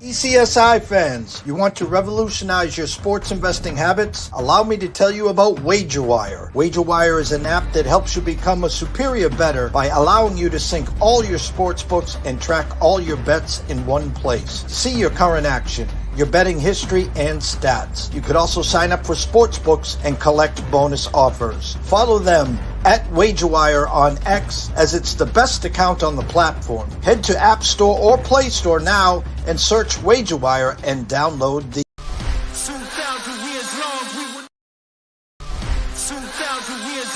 TPCSI fans, you want to revolutionize your sports investing habits? Allow me to tell you about WagerWire. WagerWire is an app that helps you become a superior bettor by allowing you to sync all your sports books and track all your bets in one place. See your current action, your betting history, and stats. You could also sign up for sports books and collect bonus offers. Follow them at WagerWire on X, as it's the best account on the platform. Head to App Store or Play Store now and search WagerWire and download the 2,000 years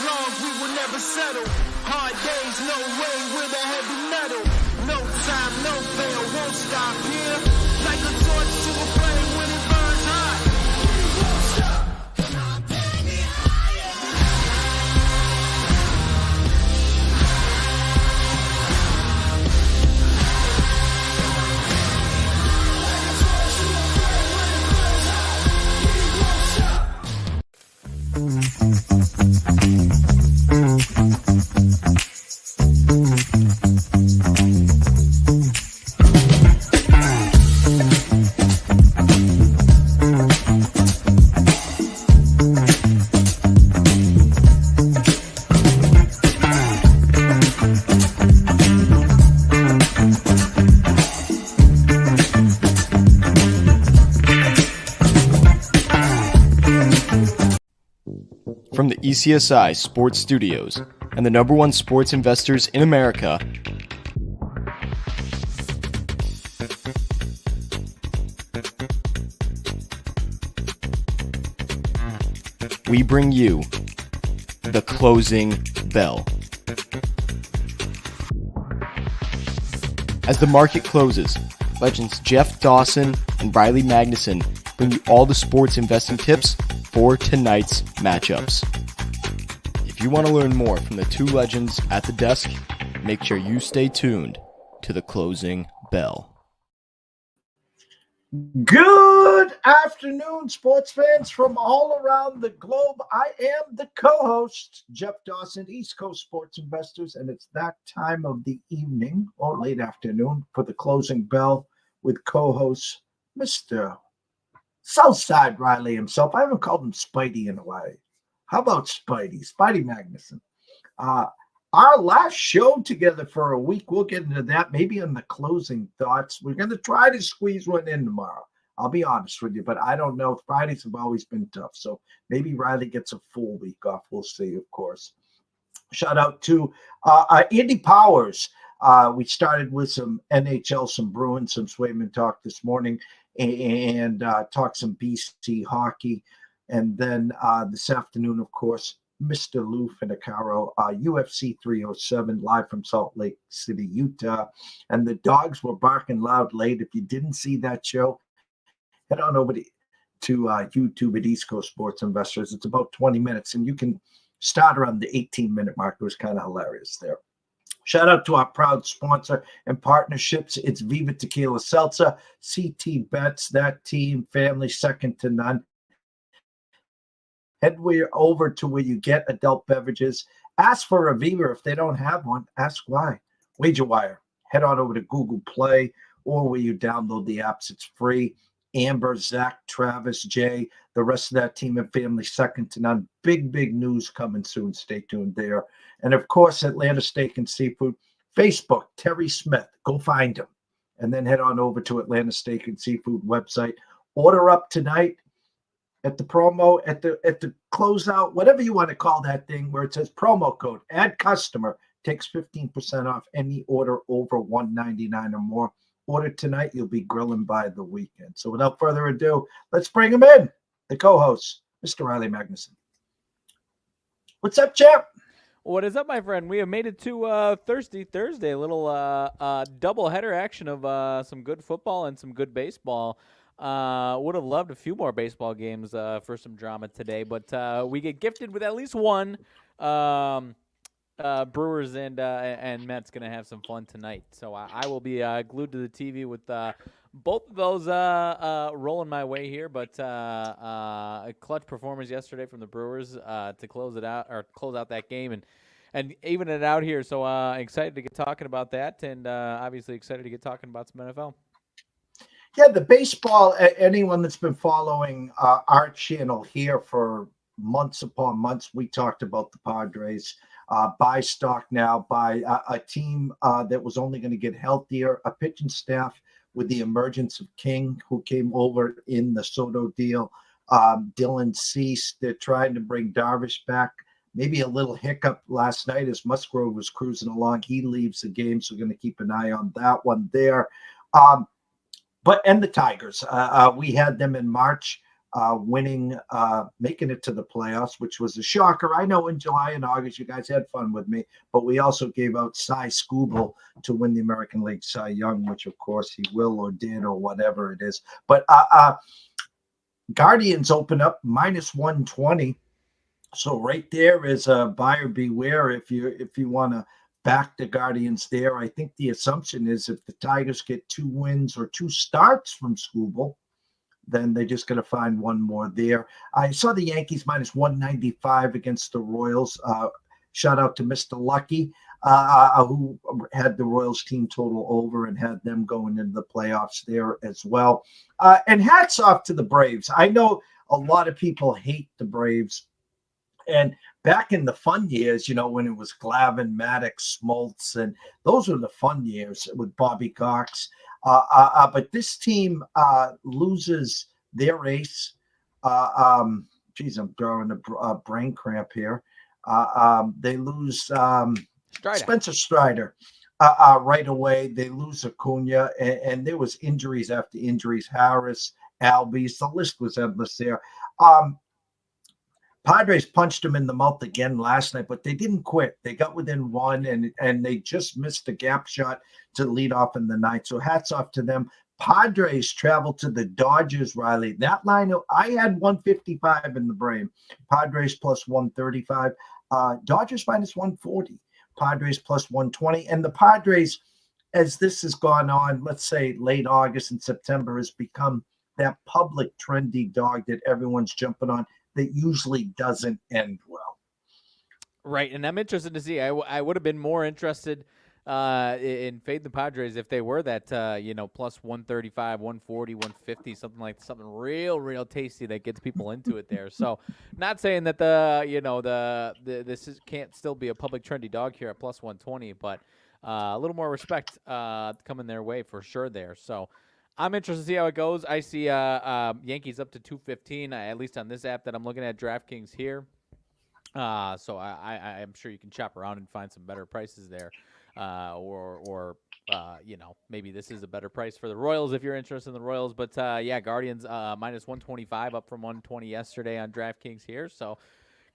long, we will never settle. Hard days, no way, with a heavy metal. No time, no fail, won't stop here. Like a torch to a flame when it burns hot. We won't stop, come on, take me higher. Like a torch to a flame when it burns hot. We won't stop. From the ECSI Sports Studios and the #1 sports investors in America, we bring you the closing bell. As the market closes, legends Jeff Dawson and Riley Magnuson bring you all the sports investing tips for tonight's matchups. If you want to learn more from the two legends at the desk, make sure you stay tuned to the closing bell. Good afternoon, sports fans from all around the globe. I am the co-host, Jeff Dawson, East Coast Sports Investors, and it's that time of the evening or late afternoon for the closing bell with co-host Mr. Southside Riley himself. I haven't called him Spidey in a while. How about Spidey? Spidey Magnuson. Our last show together for a week, we'll get into that, maybe on the closing thoughts. We're going to try to squeeze one in tomorrow. I'll be honest with you, but I don't know. Fridays have always been tough, so maybe Riley gets a full week off. We'll see, of course. Shout out to Andy Powers. We started with some NHL, some Bruins, some Swayman talk this morning, and talk some BC hockey. And then this afternoon, of course, Mr. Lou Finicaro, UFC 307, live from Salt Lake City, Utah. And the dogs were barking loud late. If you didn't see that show, head on over to YouTube at East Coast Sports Investors. It's about 20 minutes, and you can start around the 18-minute mark. It was kind of hilarious there. Shout out to our proud sponsor and partnerships. It's Viva Tequila Seltzer, CT Bets, that team, family, second to none. Head over to where you get adult beverages. Ask for a Viva. If they don't have one, ask why. WagerWire. Head on over to Google Play or where you download the apps. It's free. Amber, Zach, Travis, Jay, the rest of that team and family, second to none. Big news coming soon. Stay tuned there. And, of course, Atlanta Steak and Seafood. Facebook, Terry Smith. Go find him. And then head on over to Atlanta Steak and Seafood website. Order up tonight at the promo, at the closeout, whatever you want to call that thing, where it says promo code, add customer, takes 15% off any order over $199 or more. Order tonight, you'll be grilling by the weekend. So without further ado, let's bring him in, the co-host, Mr. Riley Magnuson. What's up, champ? What is up, my friend? We have made it to Thursday, a little double-header action of some good football and some good baseball. Would have loved a few more baseball games for some drama today, but we get gifted with at least one. Brewers and Mets going to have some fun tonight. So I will be glued to the TV with both of those rolling my way here. But a clutch performance yesterday from the Brewers to close out that game and even it out here. So excited to get talking about that, and obviously excited to get talking about some NFL. Yeah, the baseball, anyone that's been following our channel here for months upon months, we talked about the Padres buy stock now by a team that was only going to get healthier, a pitching staff with the emergence of King, who came over in the Soto deal. Dylan Cease, they're trying to bring Darvish back. Maybe a little hiccup last night as Musgrove was cruising along. He leaves the game, so we're going to keep an eye on that one there. And the Tigers, we had them in March winning, making it to the playoffs, which was a shocker. I know in July and August you guys had fun with me, but we also gave out Cy Skubal to win the American League Cy Young, which of course he will or did or whatever it is. But Guardians open up -120. So right there is a buyer beware if you want to back the Guardians there. I think the assumption is if the Tigers get 2 wins or 2 starts from Skubal, then they're just going to find one more there. I saw the Yankees -195 against the Royals. Shout out to Mr. Lucky, who had the Royals team total over and had them going into the playoffs there as well. And hats off to the Braves. I know a lot of people hate the Braves. And back in the fun years, when it was Glavine, Maddox, Smoltz, and those were the fun years with Bobby Cox. But this team loses their ace. I'm drawing a brain cramp here. They lose Spencer Strider right away. They lose Acuna, and there was injuries after injuries. Harris, Albies, the list was endless there. Padres punched them in the mouth again last night, but they didn't quit. They got within 1, and they just missed the gap shot to lead off in the 9th. So hats off to them. Padres travel to the Dodgers, Riley. That line, I had 155 in the brain. Padres +135. Dodgers -140. Padres +120. And the Padres, as this has gone on, let's say late August and September, has become that public trendy dog that everyone's jumping on. That usually doesn't end well. Right, and I'm interested to see. I would have been more interested in fade the Padres if they were that +135, 140, 150, something real tasty that gets people into it there. So, not saying that this can't still be a public trendy dog here at +120, but a little more respect coming their way for sure there. So. I'm interested to see how it goes. I see Yankees up to 215, at least on this app that I'm looking at, DraftKings here. So I'm sure you can shop around and find some better prices there. Or maybe this is a better price for the Royals if you're interested in the Royals. But, Guardians -125 up from 120 yesterday on DraftKings here. So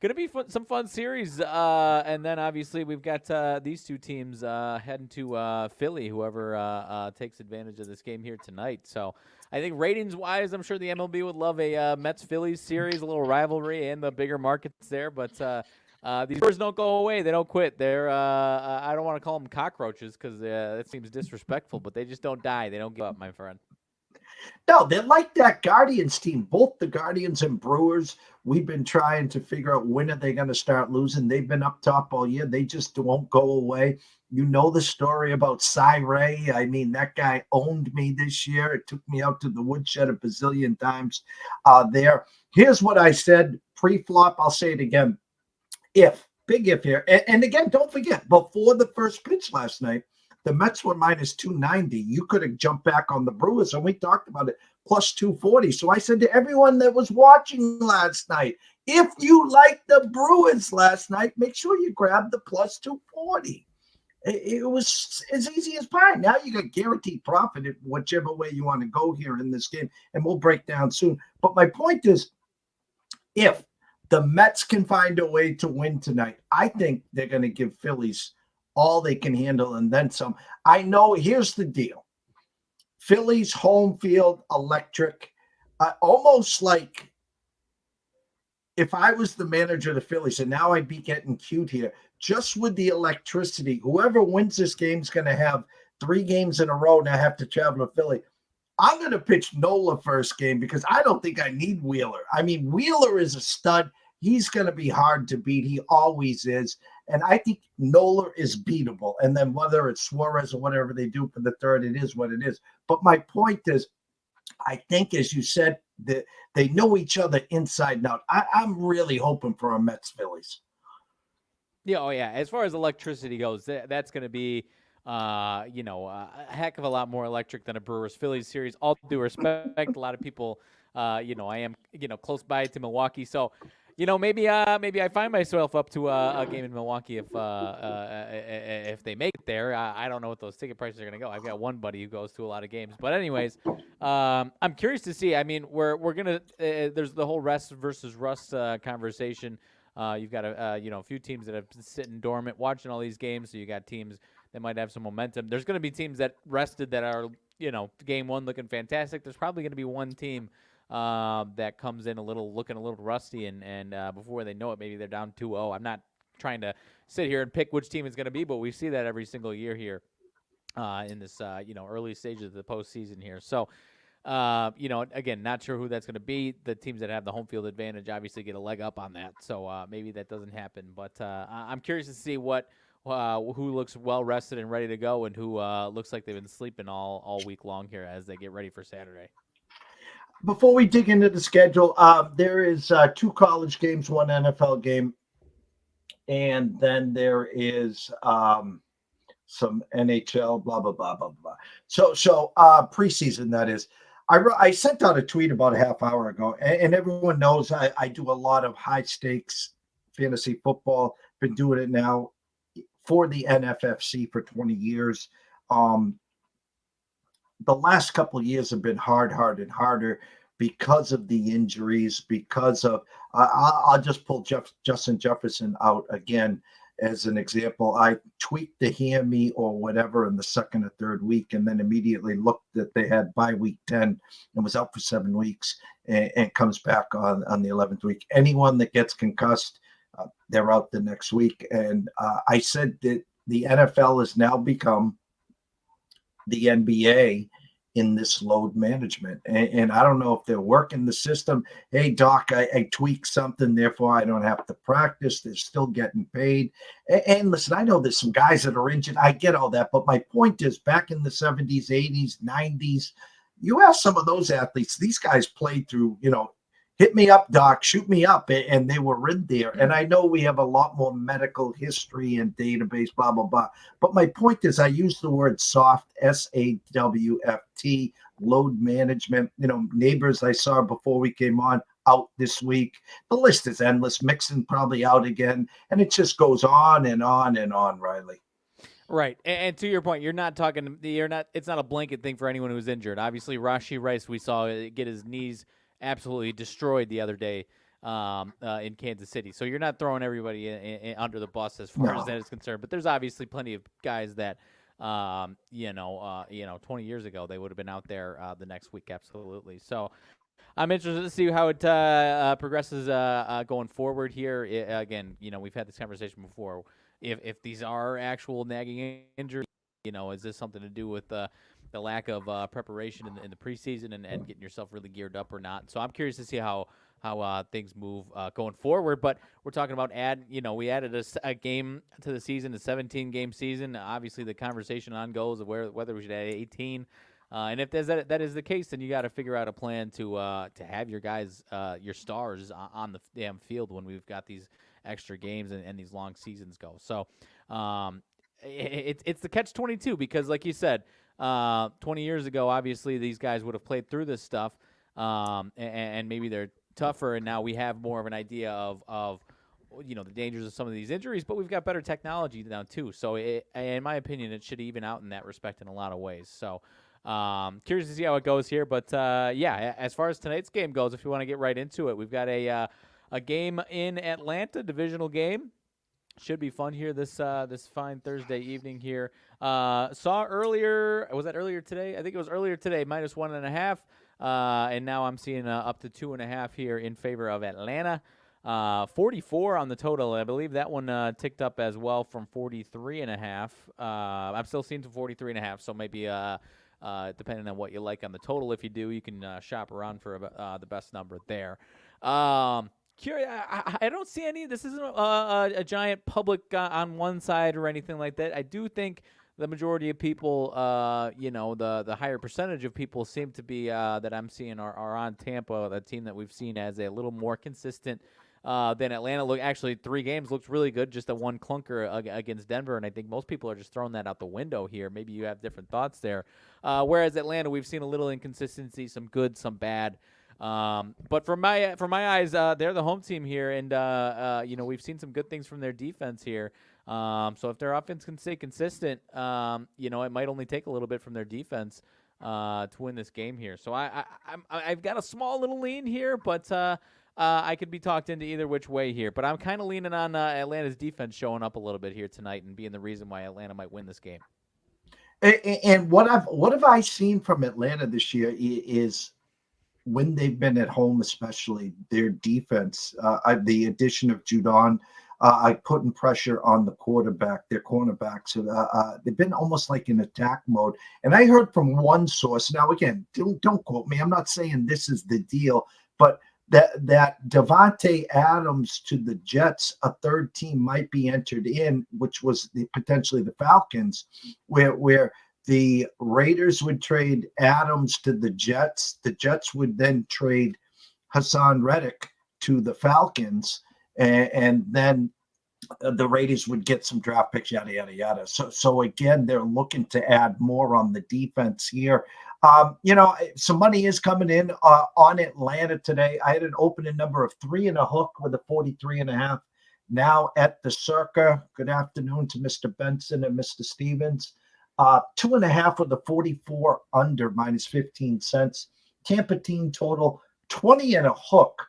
going to be some fun series. And then, obviously, we've got these two teams heading to Philly, whoever takes advantage of this game here tonight. So I think ratings-wise, I'm sure the MLB would love a Mets-Phillies series, a little rivalry, and the bigger markets there. But these Brewers don't go away. They don't quit. They're I don't want to call them cockroaches because that seems disrespectful, but they just don't die. They don't give up, my friend. No, they're like that Guardians team. Both the Guardians and Brewers, we've been trying to figure out when are they going to start losing. They've been up top all year. They just won't go away. You know the story about Cy Ray. I mean, that guy owned me this year. It took me out to the woodshed a bazillion times there. Here's what I said pre-flop. I'll say it again. Big if here. And again, don't forget, before the first pitch last night, the Mets were -290. You could have jumped back on the Brewers, and we talked about it, +240. So I said to everyone that was watching last night, if you liked the Brewers last night, make sure you grab the +240. It was as easy as pie. Now you got guaranteed profit whichever way you want to go here in this game, and we'll break down soon. But my point is, if the Mets can find a way to win tonight, I think they're going to give Phillies all they can handle and then some. I know, here's the deal. Phillies home field electric, almost like if I was the manager of the Phillies, and now I'd be getting cute here, just with the electricity, whoever wins this game is going to have 3 games in a row now have to travel to Philly. I'm going to pitch Nola first game because I don't think I need Wheeler. I mean, Wheeler is a stud. He's going to be hard to beat. He always is. And I think Nola is beatable. And then whether it's Suarez or whatever they do for the third, it is what it is. But my point is, I think, as you said, that they know each other inside and out. I'm really hoping for a Mets Phillies. Yeah, oh yeah. As far as electricity goes, that's going to be, a heck of a lot more electric than a Brewers Phillies series. All due respect, a lot of people, I am, close by to Milwaukee, so, maybe I find myself up to a game in Milwaukee if they make it there. I don't know what those ticket prices are going to go. I've got one buddy who goes to a lot of games, but anyways, I'm curious to see. I mean, we're gonna there's the whole rest versus rust conversation. You've got a few teams that have been sitting dormant watching all these games. So you got teams that might have some momentum. There's going to be teams that rested that are, game one looking fantastic. There's probably going to be one team that comes in looking a little rusty, and before they know it, maybe they're down 2-0. I'm not trying to sit here and pick which team it's going to be, but we see that every single year here in this early stages of the postseason here. So. Again, not sure who that's going to be. The teams that have the home field advantage obviously get a leg up on that, so maybe that doesn't happen. But I'm curious to see who looks well rested and ready to go, and who looks like they've been sleeping all week long here as they get ready for Saturday. Before we dig into the schedule, there is 2 college games, 1 NFL game, and then there is some NHL, blah blah blah blah blah. So preseason, that is. I sent out a tweet about a half hour ago, and everyone knows I do a lot of high stakes fantasy football. Been doing it now for the NFFC for 20 years. The last couple of years have been harder because of the injuries, because of I'll just pull Justin Jefferson out again as an example. I tweaked the hammy or whatever in the second or third week, and then immediately looked that they had by week 10 and was out for 7 weeks, and comes back on the 11th week. Anyone that gets concussed, they're out the next week. And I said that the NFL has now become the NBA in this load management. And I don't know if they're working the system. Hey, doc, I tweaked something, therefore I don't have to practice. They're still getting paid. And listen, I know there's some guys that are injured. I get all that. But my point is, back in the 70s, 80s, 90s, you ask some of those athletes, these guys played through, hit me up, doc, shoot me up, and they were in there. And I know we have a lot more medical history and database, blah, blah, blah. But my point is, I use the word soft, SAWFT, load management. Neighbors I saw before we came on, out this week. The list is endless. Mixon probably out again. And it just goes on and on and on, Riley. Right. And to your point, it's not a blanket thing for anyone who's injured. Obviously, Rashee Rice, we saw get his knees absolutely destroyed the other day in Kansas City. So you're not throwing everybody under the bus as far as that is concerned. But there's obviously plenty of guys that, 20 years ago, they would have been out there the next week. Absolutely. So I'm interested to see how it progresses going forward here. Again, we've had this conversation before. If these are actual nagging injuries, is this something to do with the lack of preparation in the preseason and getting yourself really geared up or not? So I'm curious to see how things move going forward. But we're talking about we added a game to the season, a 17-game season. Obviously, the conversation on goes of whether we should add 18. And if that is the case, then you got to figure out a plan to have your guys, your stars, on the damn field when we've got these extra games and these long seasons go. So it's the catch-22 because, like you said, 20 years ago, obviously these guys would have played through this stuff, and maybe they're tougher, and now we have more of an idea of the dangers of some of these injuries, but we've got better technology now too. So in my opinion, it should even out in that respect in a lot of ways. So curious to see how it goes here, but as far as tonight's game goes, if you want to get right into it, we've got a game in Atlanta, divisional game. Should be fun here this fine Thursday evening here. Saw earlier, was that earlier today? I think it was earlier today, -1.5. And now I'm seeing up to 2.5 here in favor of Atlanta. 44 on the total. I believe that one ticked up as well from 43.5. I'm still seeing to 43.5, so maybe depending on what you like on the total. If you do, you can shop around for the best number there. Curious, I don't see any. This isn't a giant public on one side or anything like that. I do think the majority of people, the higher percentage of people seem to be that I'm seeing are on Tampa, the team that we've seen as a little more consistent than Atlanta. Look, actually, 3 games looks really good. Just a one clunker against Denver, and I think most people are just throwing that out the window here. Maybe you have different thoughts there. Whereas Atlanta, we've seen a little inconsistency, some good, some bad. But for my eyes, they're the home team here, and we've seen some good things from their defense here. So if their offense can stay consistent, it might only take a little bit from their defense to win this game here. So I've got a small little lean here, but I could be talked into either which way here. But I'm kind of leaning on Atlanta's defense showing up a little bit here tonight and being the reason why Atlanta might win this game. And what have I seen from Atlanta this year is when they've been at home, especially their defense, the addition of Judon, putting pressure on the quarterback, their cornerbacks. They've been almost like in attack mode. And I heard from one source. Now, again, don't quote me. I'm not saying this is the deal, but that Davante Adams to the Jets, a third team might be entered in, which was potentially the Falcons, where the Raiders would trade Adams to the Jets. The Jets would then trade Hassan Reddick to the Falcons, and then the Raiders would get some draft picks, yada, yada, yada. So again, they're looking to add more on the defense here. Some money is coming in on Atlanta today. I had an opening number of 3 and a hook with a 43.5. Now at the Circa. Good afternoon to Mr. Benson and Mr. Stevens. 2.5 with the 44 under minus 15 cents. Tampa team total 20 and a hook,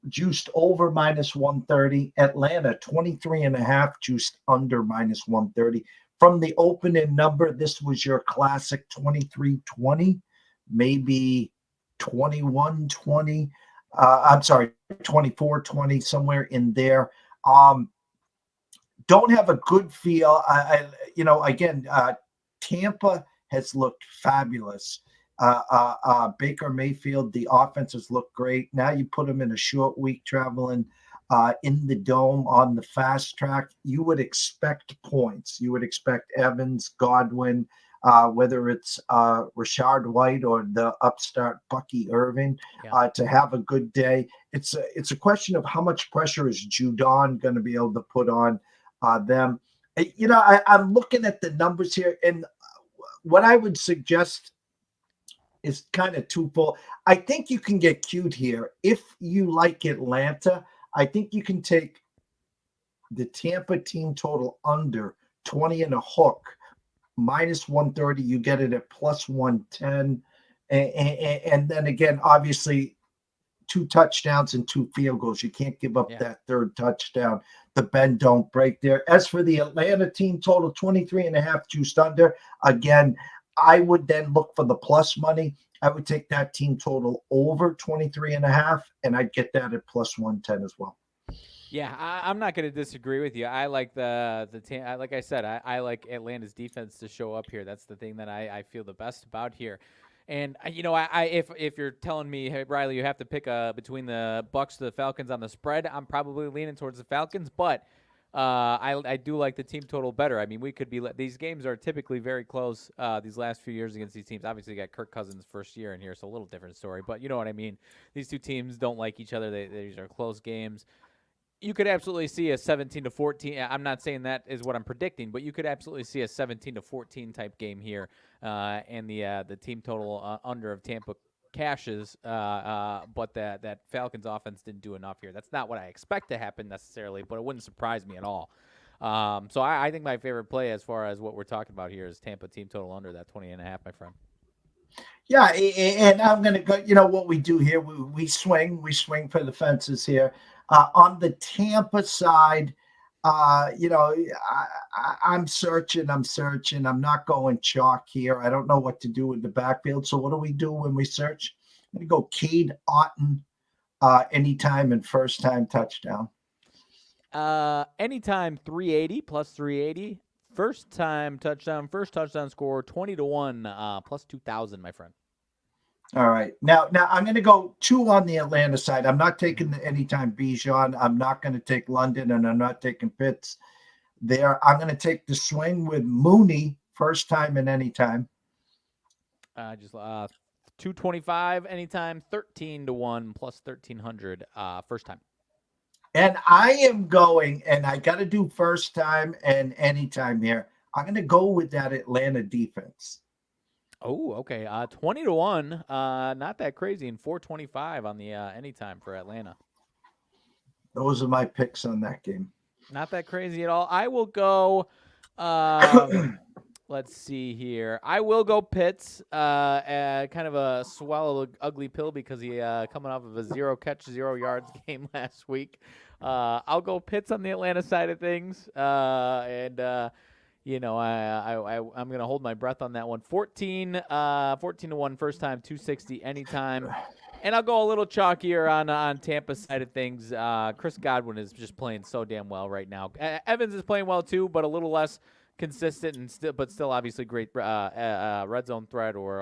juiced over minus 130. Atlanta 23.5, juiced under minus 130. From the opening number, this was your classic 23-20, maybe 21-20. 24-20, somewhere in there. Don't have a good feel. Tampa has looked fabulous. Baker Mayfield, the offense has looked great. Now you put them in a short week traveling in the dome on the fast track. You would expect points. You would expect Evans, Godwin, whether it's Rashard White or the upstart Bucky Irving, to have a good day. It's a question of how much pressure is Judon going to be able to put on them. I'm looking at the numbers here, and what I would suggest is kind of twofold. I think you can get cute here. If you like Atlanta, I think you can take the Tampa team total under 20 and a hook, minus 130. You get it at plus 110. And then again, obviously, 2 touchdowns and 2 field goals. You can't give up that third touchdown. The bend don't break there. As for the Atlanta team total, 23.5 juiced under. Again, I would then look for the plus money. I would take that team total over 23.5, and I'd get that at plus 110 as well. Yeah, I'm not going to disagree with you. I like like I said, I like Atlanta's defense to show up here. That's the thing that I feel the best about here. And if you're telling me, hey Riley, you have to pick between the Bucs to the Falcons on the spread, I'm probably leaning towards the Falcons, but I do like the team total better. I mean, we could be these games are typically very close these last few years against these teams. Obviously, you got Kirk Cousins' first year in here, so a little different story. But you know what I mean. These two teams don't like each other. These are close games. You could absolutely see a 17-14. I'm not saying that is what I'm predicting, but you could absolutely see a 17-14 type game here, and the team total under of Tampa cashes. But that Falcons offense didn't do enough here. That's not what I expect to happen necessarily, but it wouldn't surprise me at all. So I think my favorite play as far as what we're talking about here is Tampa team total under that 20.5, my friend. Yeah, and I'm going to go, what we do here, we swing for the fences here. On the Tampa side, I'm searching. I'm not going chalk here. I don't know what to do with the backfield. So what do we do when we search? I'm going to go Cade Otton, anytime and first time touchdown. Anytime 380 plus 380. First touchdown score 20-1 plus 2,000, my friend. All right. Now I'm going to go 2 on the Atlanta side. I'm not taking the anytime Bijan. I'm not going to take London, and I'm not taking Pitts there. I'm going to take the swing with Mooney first time and anytime. Just 225 anytime, 13-1 plus 1,300 first time. And I am going, and I got to do first time and anytime here. I'm going to go with that Atlanta defense. Oh, okay. 20-1, not that crazy, and 425 on the anytime for Atlanta. Those are my picks on that game. Not that crazy at all. I will go. Let's see here. I will go Pitts. Kind of a swallow ugly pill because he coming off of a 0 catch, 0 yards game last week. I'll go Pitts on the Atlanta side of things. I'm gonna hold my breath on that one. 14-1 first time, 260 anytime. And I'll go a little chalkier on Tampa's side of things. Chris Godwin is just playing so damn well right now. Evans is playing well too, but a little less consistent and still obviously great red zone threat or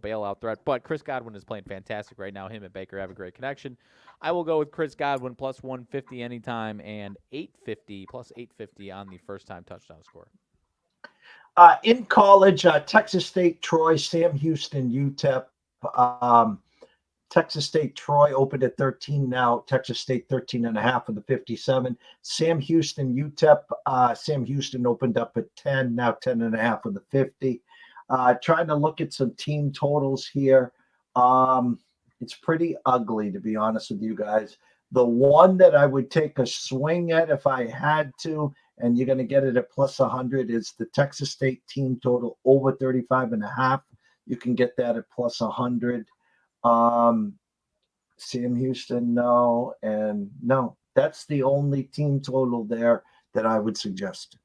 bailout threat. But Chris Godwin is playing fantastic right now. Him and Baker have a great connection. I will go with Chris Godwin plus 150 anytime and 850 plus 850 on the first time touchdown score. In college, Texas State, Troy, Sam Houston, UTEP. Texas State, Troy opened at 13. Now Texas State 13.5 with the 57. Sam Houston, UTEP. Sam Houston opened up at 10. Now 10.5 with the 50. Trying to look at some team totals here. It's pretty ugly, to be honest with you guys. The one that I would take a swing at if I had to, and you're going to get it at plus 100, is the Texas State team total over 35.5. You can get that at plus 100. Sam Houston, no, and no. That's the only team total there that I would suggest.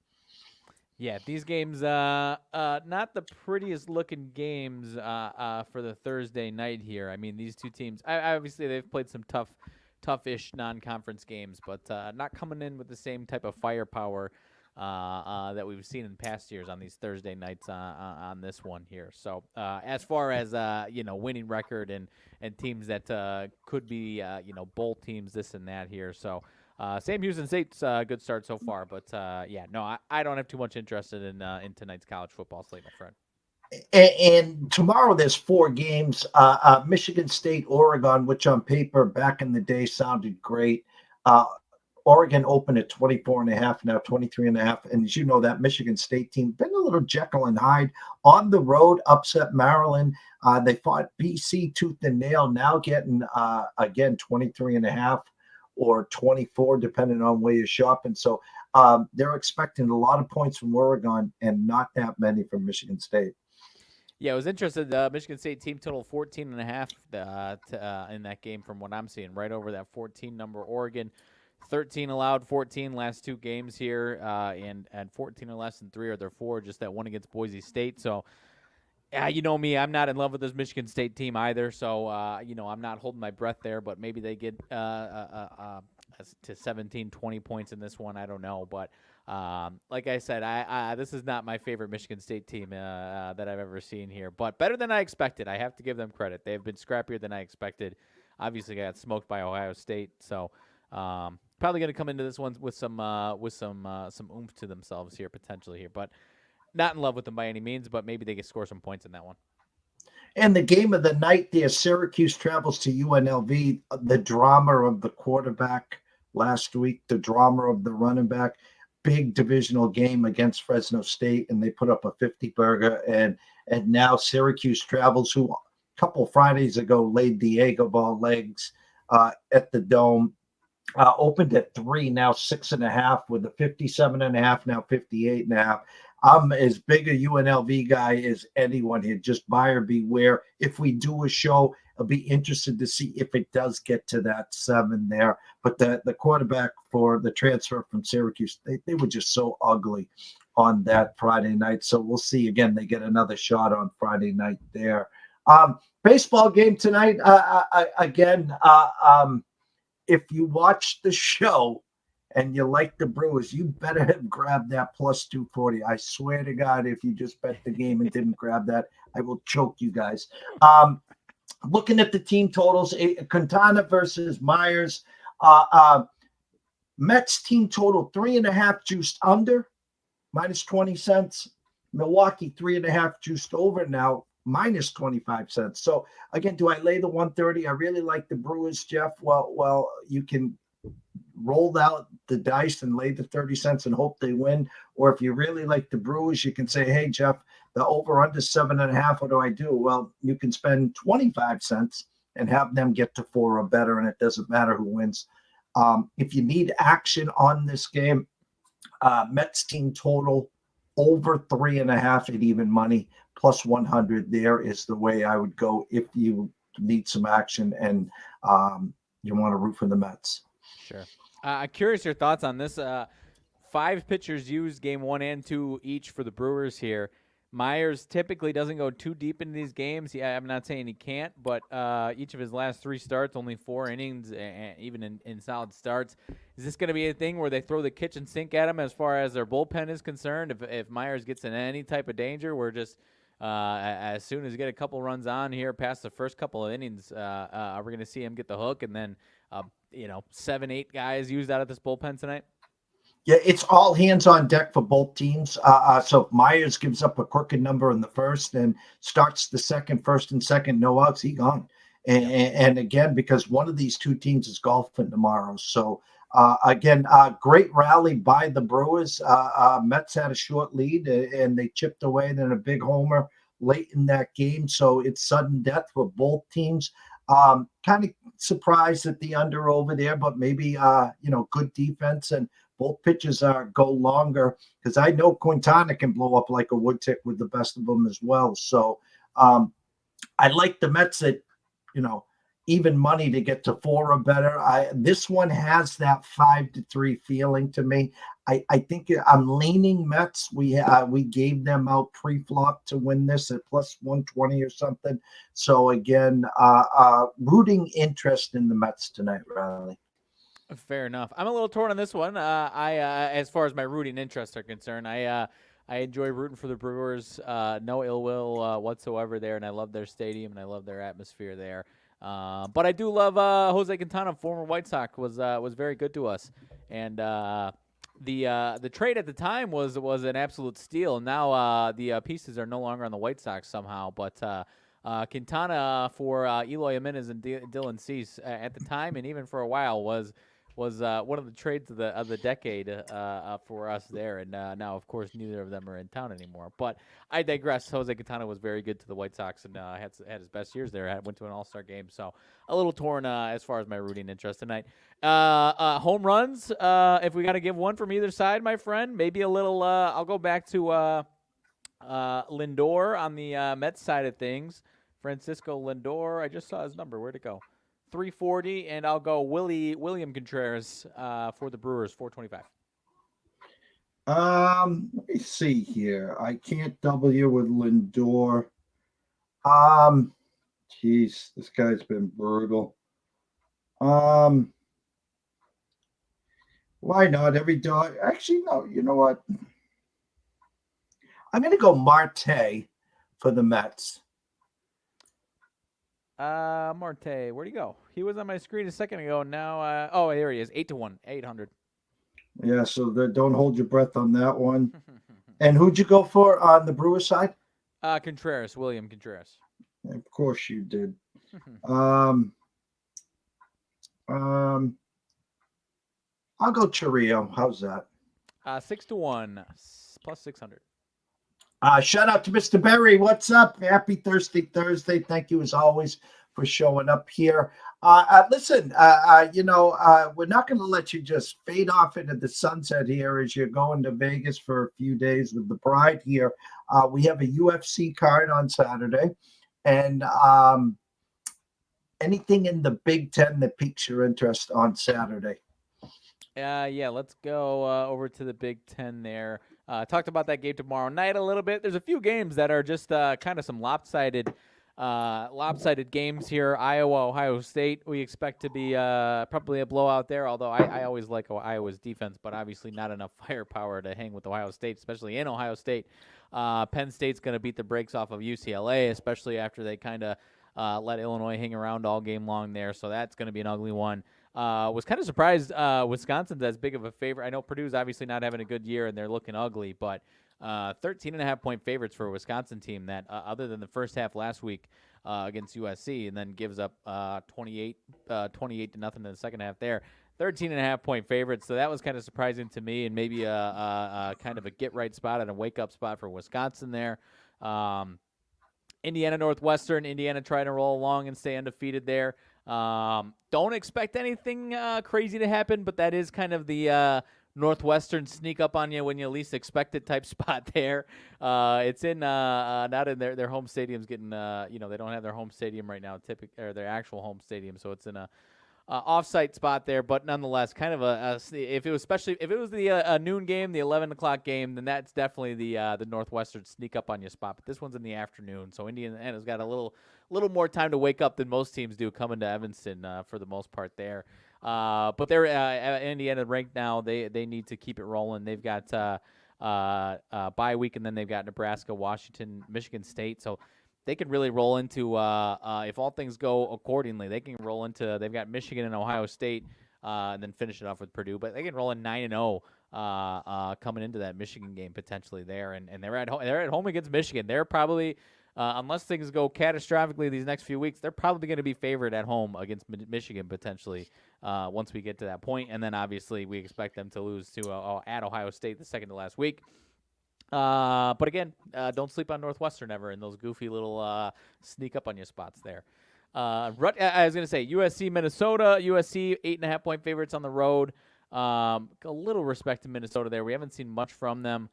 Yeah, these games, not the prettiest looking games for the Thursday night here. I mean, these two teams, obviously they've played some tough-ish non-conference games, but not coming in with the same type of firepower that we've seen in past years on these Thursday nights on this one here. So as far as winning record and teams that could be bowl teams, this and that here. So Sam Houston State's a good start so far, but I don't have too much interest in tonight's college football slate, my friend. And tomorrow there's 4 games. Michigan State, Oregon, which on paper back in the day sounded great. Oregon opened at 24.5, now 23.5. And as you know, that Michigan State team been a little Jekyll and Hyde on the road, upset Maryland. They fought BC tooth and nail, now getting, again, 23.5 or 24, depending on where you're shopping. So they're expecting a lot of points from Oregon and not that many from Michigan State. Yeah, I was interested. Michigan State team total 14.5 in that game from what I'm seeing, right over that 14 number. Oregon 13 allowed, 14 last 2 games here, and 14 or less in 3 of their 4, just that one against Boise State. So, you know me, I'm not in love with this Michigan State team either. So, I'm not holding my breath there, but maybe they get to 17, 20 points in this one. I don't know. But like I said, this is not my favorite Michigan State team that I've ever seen here. But better than I expected. I have to give them credit. They've been scrappier than I expected. Obviously, got smoked by Ohio State. So, probably going to come into this one with some oomph to themselves here, potentially here. But not in love with them by any means, but maybe they can score some points in that one. And the game of the night there, Syracuse travels to UNLV. The drama of the quarterback last week, the drama of the running back, big divisional game against Fresno State, and they put up a 50-burger. And now Syracuse travels, who a couple Fridays ago laid the Agaball legs at the Dome. Opened at 3, now 6.5 with a 57.5, now 58.5. I'm as big a UNLV guy as anyone here. Just buyer beware. If we do a show, I'll be interested to see if it does get to that 7 there. But the quarterback for the transfer from Syracuse, they were just so ugly on that Friday night. So we'll see. Again, they get another shot on Friday night there. Baseball game tonight. If you watch the show and you like the Brewers, you better have grabbed that plus 240. I swear to God, if you just bet the game and didn't grab that, I will choke you guys. Looking at the team totals, Quintana versus Myers. Mets team total 3.5 juiced under, minus 20 cents. Milwaukee 3.5 juiced over now, minus 25 cents. So again, do I lay the 130? I really like the Brewers, Jeff. Well, you can roll out the dice and lay the 30 cents and hope they win. Or if you really like the Brewers, you can say, hey, Jeff, the over under 7.5. What do I do? Well, you can spend 25 cents and have them get to 4 or better, and it doesn't matter who wins. If you need action on this game, Mets team total over 3.5 at even money, plus 100 there is the way I would go if you need some action and you want to root for the Mets. Sure. I'm curious your thoughts on this. 5 pitchers used game 1 and 2 each for the Brewers here. Myers typically doesn't go too deep into these games. Yeah, I'm not saying he can't, but each of his last 3 starts, only 4 innings, and even in solid starts. Is this going to be a thing where they throw the kitchen sink at him as far as their bullpen is concerned? If Myers gets in any type of danger, we're just as soon as you get a couple runs on here past the first couple of innings, are we going to see him get the hook and then 7, 8 guys used out of this bullpen tonight? Yeah, it's all hands on deck for both teams. So if Myers gives up a crooked number in the first and starts the first and second, no outs, he gone. And again, because one of these two teams is golfing tomorrow. So again, great rally by the Brewers. Mets had a short lead and they chipped away, then a big homer late in that game. So it's sudden death for both teams. Kind of surprised at the under over there, but maybe good defense and both pitches go longer, because I know Quintana can blow up like a wood tick with the best of them as well. So I like the Mets at even money to get to 4 or better. This one has that 5-3 feeling to me. I think I'm leaning Mets. We gave them out pre-flop to win this at plus 120 or something. So again, rooting interest in the Mets tonight, Riley. Fair enough. I'm a little torn on this one. As far as my rooting interests are concerned, I enjoy rooting for the Brewers. No ill will whatsoever there, and I love their stadium and I love their atmosphere there. But I do love Jose Quintana, former White Sox, was very good to us, and the trade at the time was an absolute steal. Now the pieces are no longer on the White Sox somehow, but Quintana for Eloy Jimenez and Dylan Cease at the time, and even for a while was one of the trades of the decade for us there. And now, of course, neither of them are in town anymore. But I digress. Jose Quintana was very good to the White Sox and had his best years there. Went to an All-Star game. So a little torn as far as my rooting interest tonight. Home runs, if we got to give one from either side, my friend, maybe a little I'll go back to Lindor on the Mets side of things. Francisco Lindor. I just saw his number. Where'd it go? 340, and I'll go William Contreras for the Brewers, 425. Let me see here. I can't W with Lindor. Geez, this guy's been brutal. Why not? Every dog. Actually, no. You know what? I'm going to go Marte for the Mets. Marte, where'd he go? He was on my screen a second ago. Now, there he is, 8-1, 800. Yeah, so don't hold your breath on that one. And who'd you go for on the Brewers side? Contreras, William Contreras. Of course you did. I'll go Chiriot. How's that? 6-1, plus 600. Shout out to Mr. Berry. What's up? Happy Thursday. Thank you as always for showing up here. Listen, we're not going to let you just fade off into the sunset here as you're going to Vegas for a few days with the bride here. We have a UFC card on Saturday, and anything in the Big Ten that piques your interest on Saturday? Let's go over to the Big Ten there. Talked about that game tomorrow night a little bit. There's a few games that are just kind of some lopsided games here. Iowa, Ohio State, we expect to be probably a blowout there, although I always like Iowa's defense, but obviously not enough firepower to hang with Ohio State, especially in Ohio State. Penn State's going to beat the brakes off of UCLA, especially after they kind of let Illinois hang around all game long there, so that's going to be an ugly one. Was kind of surprised Wisconsin's as big of a favorite. I know Purdue's obviously not having a good year and they're looking ugly, but 13.5-point favorites for a Wisconsin team that, other than the first half last week against USC, and then gives up 28 to nothing in the second half there. 13.5-point favorites, so that was kind of surprising to me, and maybe a kind of a get-right spot and a wake-up spot for Wisconsin there. Indiana Northwestern, Indiana trying to roll along and stay undefeated there. Don't expect anything crazy to happen, but that is kind of the Northwestern sneak up on you when you least expect it type spot there. It's in not in their home stadium's getting they don't have their home stadium right now, or their actual home stadium, so it's in a off-site spot there, but nonetheless, kind of if it was the noon game, the 11 o'clock game, then that's definitely the Northwestern sneak up on you spot. But this one's in the afternoon, so Indiana's got a little more time to wake up than most teams do coming to Evanston for the most part there. But they're Indiana ranked now. They need to keep it rolling. They've got bye week, and then they've got Nebraska, Washington, Michigan State. So they can really roll into, if all things go accordingly, they can roll into, they've got Michigan and Ohio State, and then finish it off with Purdue. But they can roll in 9-0 coming into that Michigan game potentially there. And they're at home against Michigan. They're probably, unless things go catastrophically these next few weeks, they're probably going to be favored at home against Michigan potentially once we get to that point. And then obviously we expect them to lose to at Ohio State the second to last week. But again, don't sleep on Northwestern ever in those goofy little sneak up on you spots there. I was going to say USC, Minnesota. USC 8.5-point favorites on the road. A little respect to Minnesota there. We haven't seen much from them.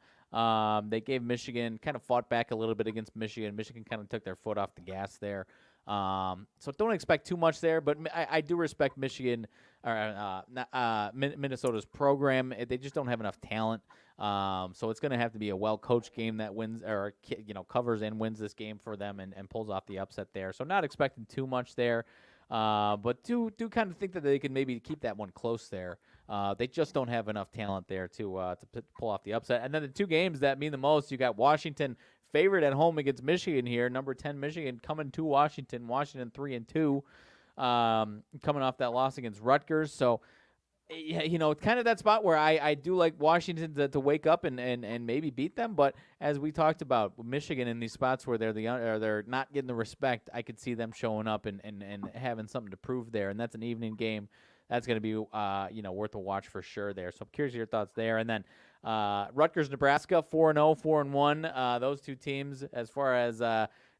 They gave Michigan, kind of fought back a little bit against Michigan. Michigan kind of took their foot off the gas there. So don't expect too much there, but I do respect Michigan or Minnesota's program. They just don't have enough talent. So it's going to have to be a well-coached game that wins or covers and wins this game for them and pulls off the upset there. So not expecting too much there, but do kind of think that they can maybe keep that one close there. They just don't have enough talent there to pull off the upset. And then the two games that mean the most, you got Washington favored at home against Michigan here. Number 10 Michigan coming to Washington. Washington 3-2, coming off that loss against Rutgers. So, kind of that spot where I do like Washington to wake up and maybe beat them. But as we talked about, Michigan in these spots where they're not getting the respect, I could see them showing up and having something to prove there. And that's an evening game. That's going to be worth a watch for sure there. So I'm curious your thoughts there. And then Rutgers, Nebraska, 4-0, 4-1. Those two teams, as far as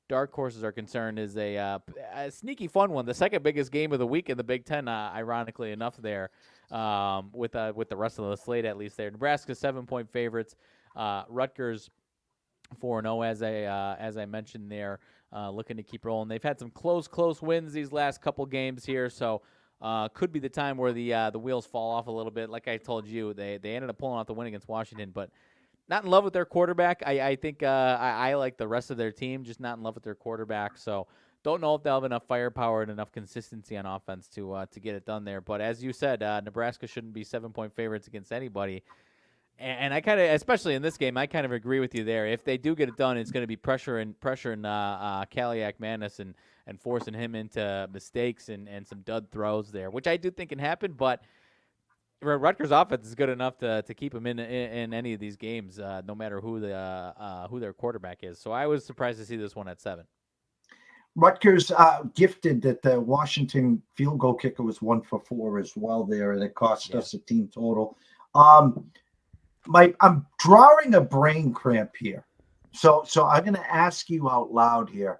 dark horses are concerned, is a sneaky fun one. The second biggest game of the week in the Big Ten, ironically enough, there with the rest of the slate at least there. Nebraska 7-point favorites. Rutgers 4-0 as I mentioned there, looking to keep rolling. They've had some close wins these last couple games here, so. Could be the time where the wheels fall off a little bit. Like I told you, they ended up pulling off the win against Washington, but not in love with their quarterback. I think I like the rest of their team, just not in love with their quarterback. So don't know if they'll have enough firepower and enough consistency on offense to get it done there. But as you said, Nebraska shouldn't be 7-point favorites against anybody. And I kind of, especially in this game, I kind of agree with you there. If they do get it done, it's going to be pressuring Kaliak Manis and forcing him into mistakes and some dud throws there, which I do think can happen. But Rutgers' offense is good enough to keep him in any of these games, no matter who their quarterback is. So I was surprised to see this one at 7. Rutgers gifted that the Washington field goal kicker was 1 for 4 as well there, and it cost us a team total. I'm drawing a brain cramp here. So I'm going to ask you out loud here.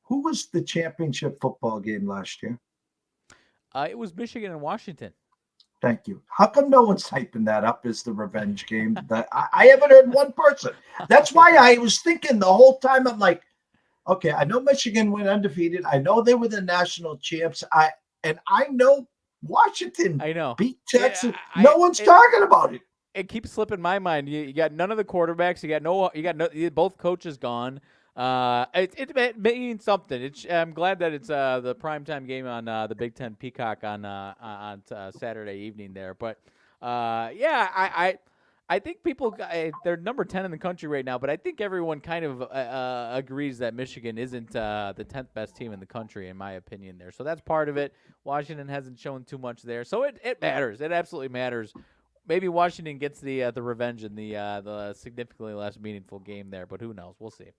Who was the championship football game last year? It was Michigan and Washington. Thank you. How come no one's hyping that up as the revenge game? I haven't heard one person. That's why I was thinking the whole time. I'm like, okay, I know Michigan went undefeated. I know they were the national champs. I know Washington beat Texas. No one's talking about it. It keeps slipping my mind. You got none of the quarterbacks. You got both coaches gone. It means something. I'm glad that it's the primetime game on the Big Ten Peacock on Saturday evening there. But I think people they're number 10 in the country right now. But I think everyone kind of agrees that Michigan isn't the 10th best team in the country, in my opinion. There, so that's part of it. Washington hasn't shown too much there, so it matters. It absolutely matters. maybe Washington gets the revenge in the significantly less meaningful game there, but who knows? We'll see.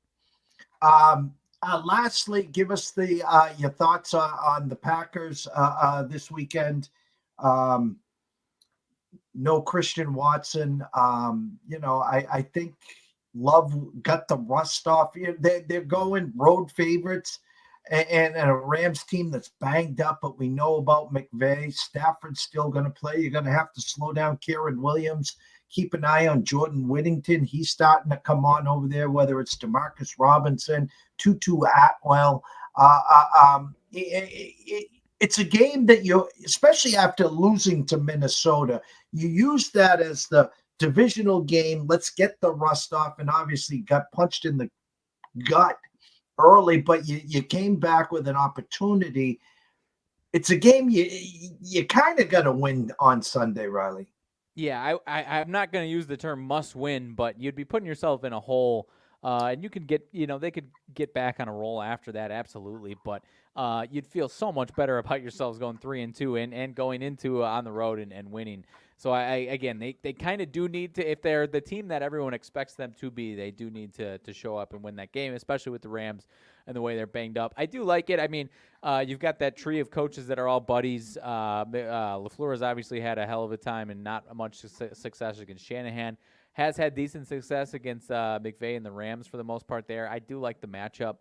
Lastly, give us the your thoughts on the Packers this weekend. No Christian Watson. I think Love got the rust off. They're going road favorites, and a Rams team that's banged up. But we know about McVay. Stafford's still going to play. You're going to have to slow down Karen Williams. Keep an eye on Jordan Whittington. He's starting to come on over there, whether it's Demarcus Robinson, Tutu Atwell. It's a game that especially after losing to Minnesota, you use that as the divisional game. Let's get the rust off, and obviously got punched in the gut early, but you came back with an opportunity. It's a game you kind of got to win on Sunday, Riley. Yeah, I'm not going to use the term must win, but you'd be putting yourself in a hole, and you could they could get back on a roll after that, absolutely. But you'd feel so much better about yourselves going 3-2 and going into on the road and winning. So they kind of do need to, if they're the team that everyone expects them to be, they do need to show up and win that game, especially with the Rams and the way they're banged up. I do like it. I mean, you've got that tree of coaches that are all buddies. LaFleur has obviously had a hell of a time and not much success against Shanahan. Has had decent success against McVay and the Rams for the most part there. I do like the matchup.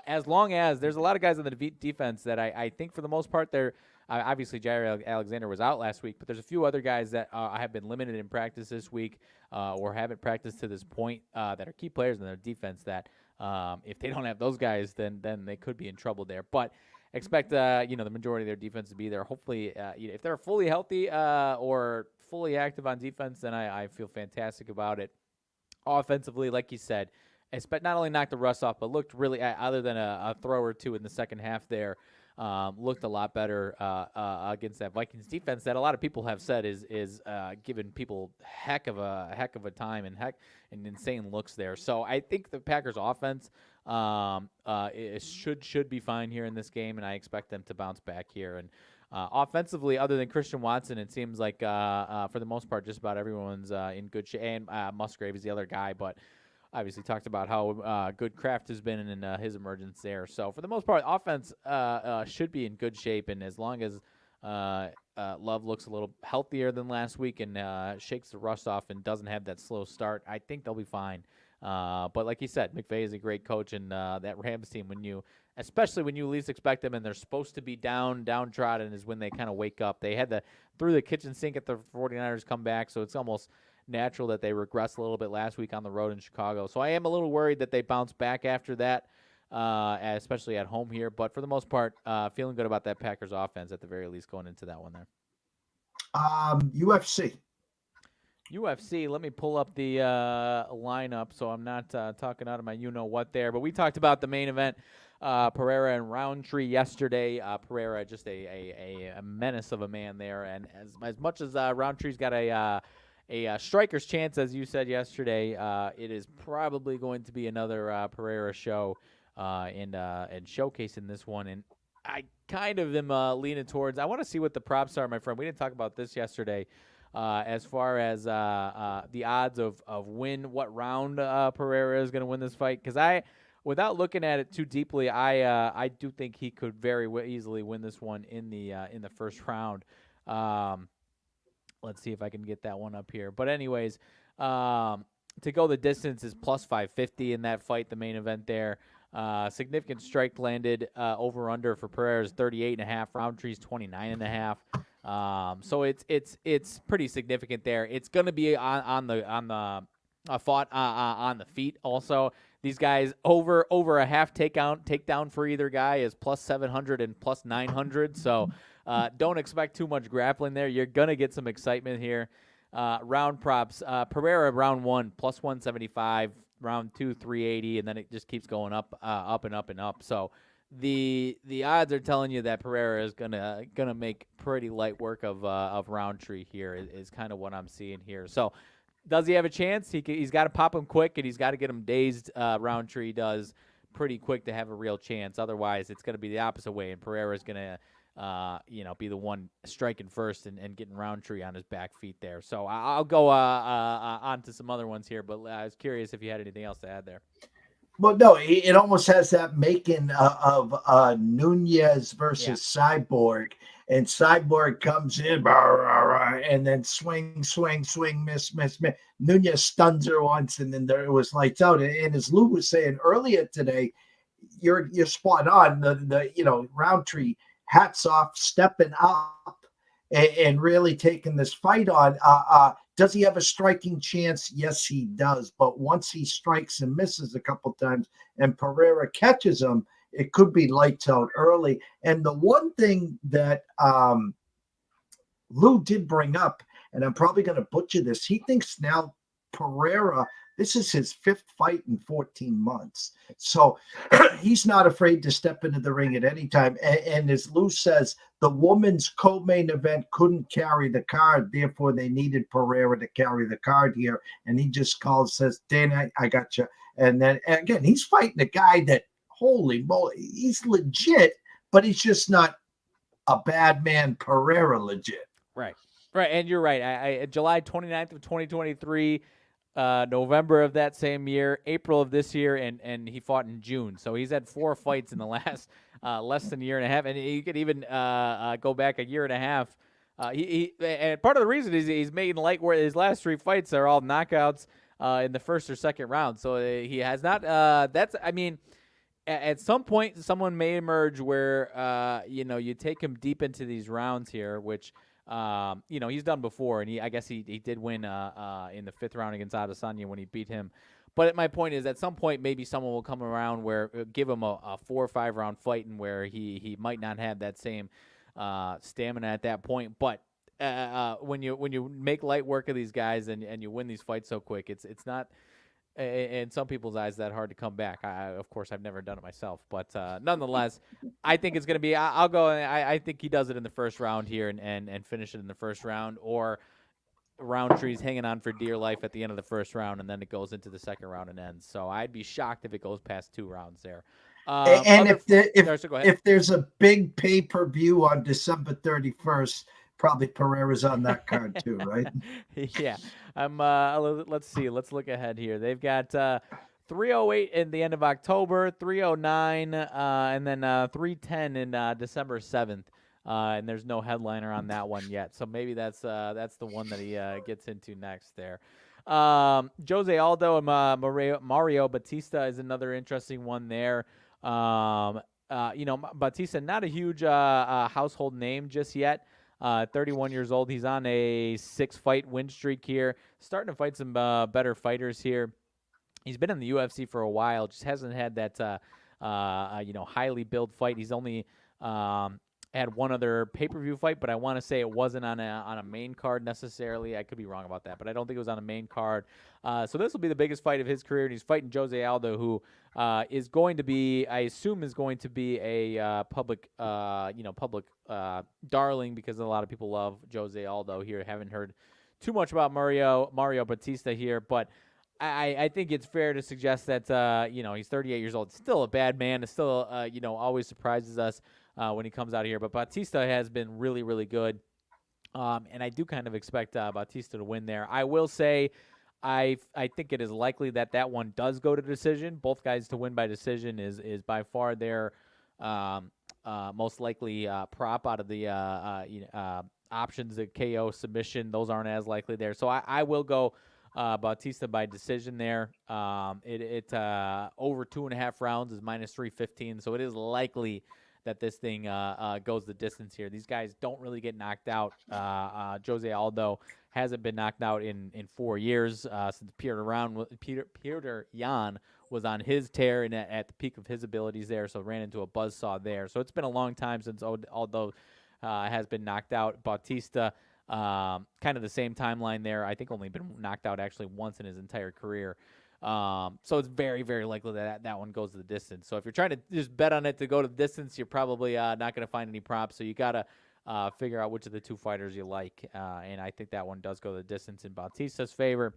As long as there's a lot of guys on the defense that I think for the most part they're obviously Jair Alexander was out last week, but there's a few other guys that have been limited in practice this week or haven't practiced to this point that are key players in their defense that if they don't have those guys, then they could be in trouble there. But expect the majority of their defense to be there. Hopefully, if they're fully healthy or fully active on defense, then I feel fantastic about it. Offensively, like you said, not only knocked the rust off, but looked really, other than a throw or two in the second half there, looked a lot better against that Vikings defense that a lot of people have said is giving people heck of a time and insane looks there. So I think the Packers offense should be fine here in this game, and I expect them to bounce back here. And offensively, other than Christian Watson, it seems like for the most part, just about everyone's in good shape. And Musgrave is the other guy, but obviously talked about how good Kraft has been in his emergence there. So for the most part, offense should be in good shape, and as long as Love looks a little healthier than last week and shakes the rust off and doesn't have that slow start, I think they'll be fine. But like you said, McVay is a great coach, and that Rams team, especially when you least expect them and they're supposed to be downtrodden, is when they kind of wake up. They had through the kitchen sink at the 49ers come back, so it's almost natural that they regress a little bit last week on the road in Chicago. So I am a little worried that they bounce back after that, especially at home here. But for the most part, feeling good about that Packers offense at the very least going into that one there. UFC. Let me pull up the lineup so I'm not talking out of my you-know-what there. But we talked about the main event, Pereira and Roundtree yesterday. Pereira, just a menace of a man there. And as much as Roundtree's got a striker's chance, as you said yesterday, it is probably going to be another Pereira show and showcasing this one. And I kind of am leaning towards, I want to see what the props are, my friend. We didn't talk about this yesterday as far as the odds of what round Pereira is going to win this fight. Because without looking at it too deeply, I do think he could very easily win this one in the first round. Let's see if I can get that one up here. But anyways, to go the distance is plus 550 in that fight, the main event there. Significant strike landed over-under for Pereira's 38.5. Roundtree's 29.5. So it's pretty significant there. It's going to be on the feet also. These guys over a half takedown for either guy is plus 700 and plus 900. So don't expect too much grappling there. You're going to get some excitement here. Round props, Pereira round 1 plus 175, round 2 380, and then it just keeps going up and up and up. So the odds are telling you that Pereira is gonna make pretty light work of Roundtree here is kind of what I'm seeing here. So does he have a chance? He's got to pop him quick, and he's got to get him dazed. Roundtree does pretty quick to have a real chance. Otherwise, it's going to be the opposite way, and Pereira is going to be the one striking first and getting Roundtree on his back feet there. So I'll go on to some other ones here, but I was curious if you had anything else to add there. Well, no, it almost has that making of Nunez versus Cyborg, and Cyborg comes in, and then swing, miss. Nunez stuns her once, and then it was lights out. And as Lou was saying earlier today, you're spot on. The Roundtree, hats off, stepping up and really taking this fight on. Does he have a striking chance? Yes, he does. But once he strikes and misses a couple times and Pereira catches him, it could be lights out early. And the one thing that Lou did bring up, and I'm probably going to butcher this, he thinks now Pereira, this is his 5th fight in 14 months. So he's not afraid to step into the ring at any time. And as Lou says, the women's co-main event couldn't carry the card. Therefore, they needed Pereira to carry the card here. And he just says, Dana, I got you. And then, again, he's fighting a guy that, holy moly, he's legit, but he's just not a bad man Pereira legit. Right. And you're right. July 29th of 2023, November of that same year, April of this year, and he fought in June. So he's had 4 fights in the last less than a year and a half, and you could even go back a year and a half. And part of the reason is he's made where his last 3 fights are all knockouts in the first or second round. So he has not. At some point, someone may emerge where you take him deep into these rounds here, which. He's done before, and I guess he did win in the 5th round against Adesanya when he beat him. But my point is, at some point, maybe someone will come around where give him a 4 or 5 round fight, and where he might not have that same stamina at that point. But when you make light work of these guys and you win these fights so quick, it's not. In some people's eyes, that hard to come back. Of course, I've never done it myself, but nonetheless, I think it's going to be. I'll go. I think he does it in the first round here and finish it in the first round, or Roundtree's hanging on for dear life at the end of the first round, and then it goes into the second round and ends. So I'd be shocked if it goes past 2 rounds there. And if there's a big pay-per-view on December 31st. Probably Pereira's on that card too, right? Yeah. Let's see. Let's look ahead here. They've got 308 in the end of October, 309, and then 310 in December 7th. And there's no headliner on that one yet. So maybe that's the one that he gets into next there. Jose Aldo and Mario Batista is another interesting one there. Batista, not a huge household name just yet. 31 years old. He's on a 6-fight win streak here. Starting to fight some better fighters here. He's been in the UFC for a while. Just hasn't had that highly built fight. He's only had one other pay-per-view fight, but I want to say it wasn't on a main card necessarily. I could be wrong about that, but I don't think it was on a main card. So this will be the biggest fight of his career, and he's fighting Jose Aldo, who is going to be, I assume, is going to be a public darling, because a lot of people love Jose Aldo here. Haven't heard too much about Mario Batista here, but I think it's fair to suggest that he's 38 years old, still a bad man. It's still always surprises us when he comes out here. But Batista has been really, really good, and I do kind of expect Batista to win there. I will say, I think it is likely that one does go to decision. Both guys to win by decision is by far their most likely prop out of the options. The KO submission, those aren't as likely there. So I will go Bautista by decision there. It over 2.5 rounds is -315, so it is likely that this thing goes the distance here. These guys don't really get knocked out. Jose Aldo hasn't been knocked out in 4 years since Peter Yan was on his tear and at the peak of his abilities there, so ran into a buzzsaw there. So it's been a long time since Aldo has been knocked out. Bautista, kind of the same timeline there. I think only been knocked out actually once in his entire career. So it's very, very likely that one goes to the distance. So if you're trying to just bet on it to go to the distance, you're probably not going to find any props. So you got to figure out which of the two fighters you like. And I think that one does go the distance in Bautista's favor.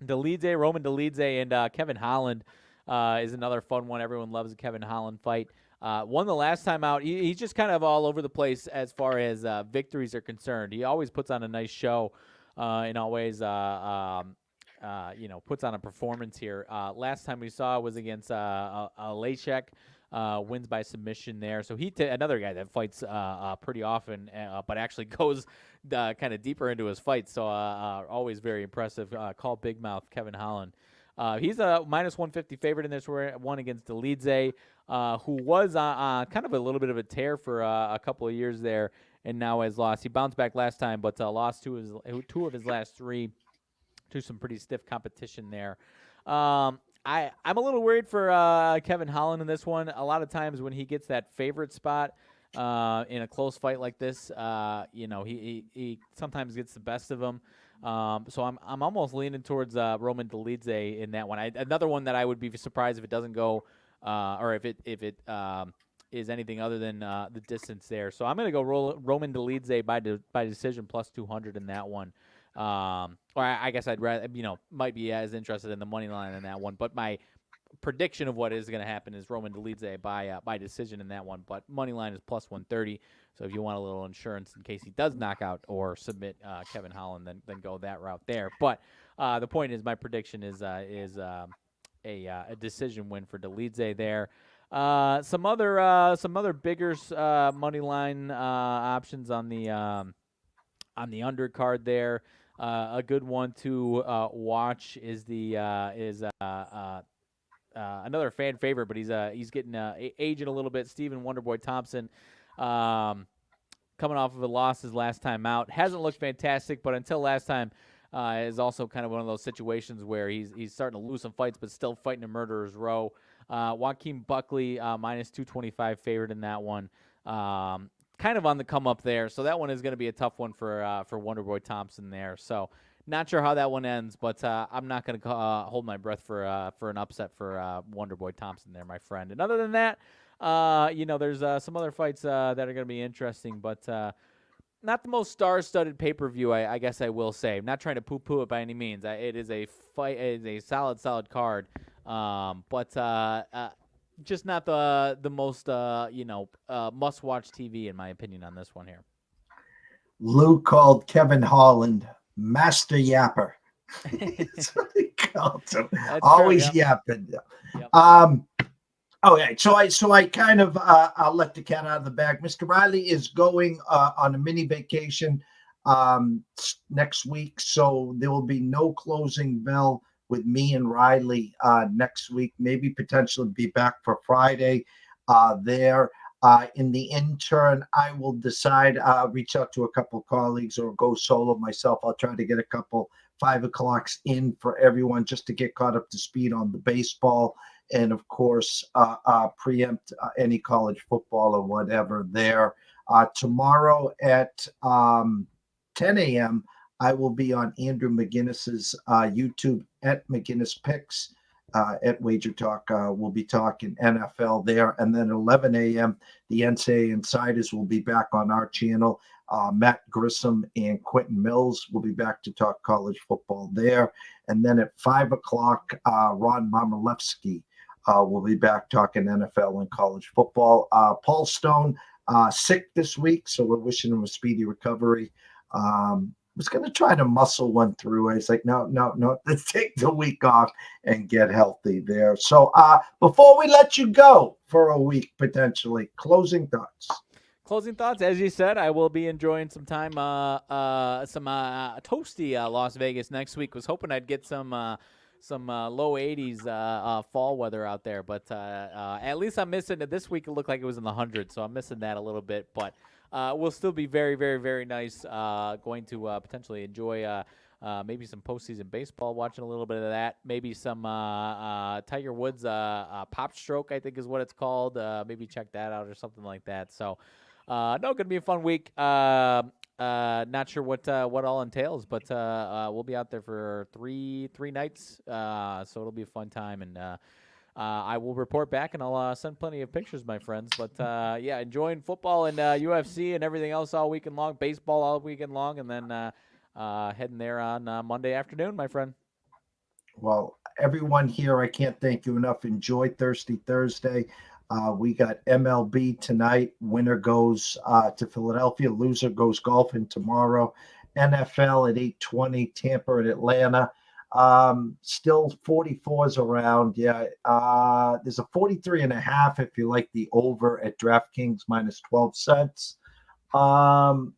Roman Dolidze and Kevin Holland is another fun one. Everyone loves a Kevin Holland fight. Won the last time out. He's just kind of all over the place as far as victories are concerned. He always puts on a nice show and always, puts on a performance here. Last time we saw was against Lechek. Wins by submission there. So another guy that fights pretty often, but actually goes kind of deeper into his fights. So always very impressive. Call Big Mouth Kevin Holland. He's a minus 150 favorite in this one against Delidze, who was kind of a little bit of a tear for a couple of years there, and now has lost. He bounced back last time, but lost two of his last three to some pretty stiff competition there. I'm a little worried for Kevin Holland in this one. A lot of times when he gets that favorite spot in a close fight like this, he sometimes gets the best of him. So I'm almost leaning towards Roman Delidze in that one. Another one that I would be surprised if it doesn't go, or if it is anything other than the distance there. So I'm going to go Roman Delidze by decision plus 200 in that one. Or I guess I'd rather, might be as interested in the money line in that one. But my prediction of what is going to happen is Roman Delidze by decision in that one. But money line is plus 130. So if you want a little insurance in case he does knock out or submit Kevin Holland, then go that route there. But the point is, my prediction is a decision win for Delidze there. Some other bigger money line options on the undercard there. A good one to watch is another fan favorite, but he's getting aging a little bit. Stephen Wonderboy Thompson, coming off of a loss his last time out, hasn't looked fantastic, but until last time, is also kind of one of those situations where he's starting to lose some fights, but still fighting a murderer's row. Joaquin Buckley, minus 225 favorite in that one. Kind of on the come up there, so that one is going to be a tough one for Wonderboy Thompson there. So not sure how that one ends, but I'm not going to hold my breath for an upset for Wonderboy Thompson there, my friend. And other than that, there's some other fights that are going to be interesting, but not the most star-studded pay-per-view. I guess I will say. I'm not trying to poo-poo it by any means. It is a fight. It is a solid card, but. Just not the most must-watch TV in my opinion on this one here. Lou called Kevin Holland Master Yapper. That's what he called him. Always true, yep. Yapping. Yep. Okay, so I kind of I'll let the cat out of the bag. Mr. Riley is going on a mini vacation next week, so there will be no closing bell with me and Riley next week, maybe potentially be back for Friday there. In the intern, I will decide, reach out to a couple colleagues or go solo myself. I'll try to get a couple 5 o'clocks in for everyone just to get caught up to speed on the baseball and, of course, preempt any college football or whatever there. Tomorrow at 10 a.m., I will be on Andrew McGinnis's YouTube at McGinnis Picks at Wager Talk. We'll be talking NFL there. And then 11 a.m., the NCAA Insiders will be back on our channel. Matt Grissom and Quentin Mills will be back to talk college football there. And then at 5 o'clock, Ron Momilevsky will be back talking NFL and college football. Paul Stone, sick this week, so we're wishing him a speedy recovery. Was going to try to muscle one through. I was like, no, let's take the week off and get healthy there. So before we let you go for a week, potentially, closing thoughts. Closing thoughts, as you said, I will be enjoying some time, some toasty Las Vegas next week. Was hoping I'd get some low 80s fall weather out there, but at least I'm missing it. This week it looked like it was in the hundreds, so I'm missing that a little bit, but we'll still be very, very, very nice. Going to potentially enjoy maybe some postseason baseball, watching a little bit of that. Maybe some Tiger Woods pop stroke, I think is what it's called. Maybe check that out or something like that. So, going to be a fun week. Not sure what all entails, but we'll be out there for three nights. So it'll be a fun time, and I will report back, and I'll send plenty of pictures, my friends. But enjoying football and UFC and everything else all weekend long, baseball all weekend long, and then heading there on Monday afternoon, my friend. Well, everyone here, I can't thank you enough. Enjoy Thirsty Thursday. We got MLB tonight. Winner goes to Philadelphia. Loser goes golfing tomorrow. NFL at 8:20. Tampa at Atlanta. Still 44s around. Yeah. There's a 43.5 if you like the over at DraftKings minus 12 cents. And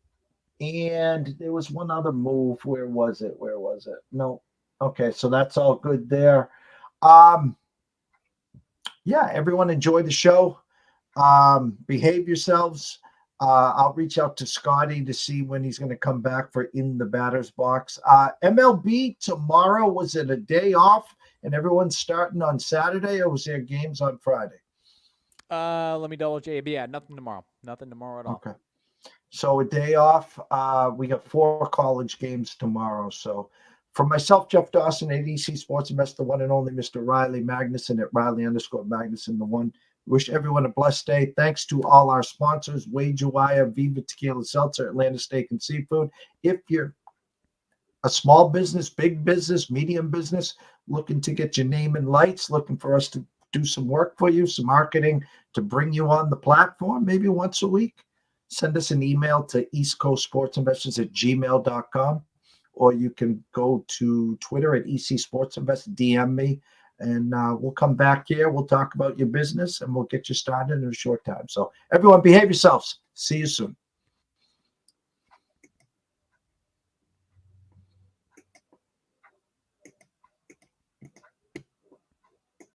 there was one other move. Where was it? No. Okay, so that's all good there. Yeah, everyone enjoy the show. Behave yourselves. I'll reach out to Scotty to see when he's going to come back for In the Batter's Box. MLB tomorrow, was it a day off and everyone's starting on Saturday, or was there games on Friday? Let me double check. Yeah, nothing tomorrow. Nothing tomorrow at all. Okay. So a day off. We got 4 college games tomorrow. So for myself, Jeff Dawson at EC Sports Investor, one and only Mr. Riley Magnuson at Riley_Magnuson, the one. Wish everyone a blessed day. Thanks to all our sponsors, Wage Uwaya, Viva Tequila Seltzer, Atlanta Steak and Seafood. If you're a small business, big business, medium business, looking to get your name in lights, looking for us to do some work for you, some marketing to bring you on the platform, maybe once a week, send us an email to EastCoastSportsInvestors@gmail.com, or you can go to Twitter at EC Sports Invest, DM me, and we'll come back here. We'll talk about your business, and we'll get you started in a short time. So everyone, behave yourselves. See you soon.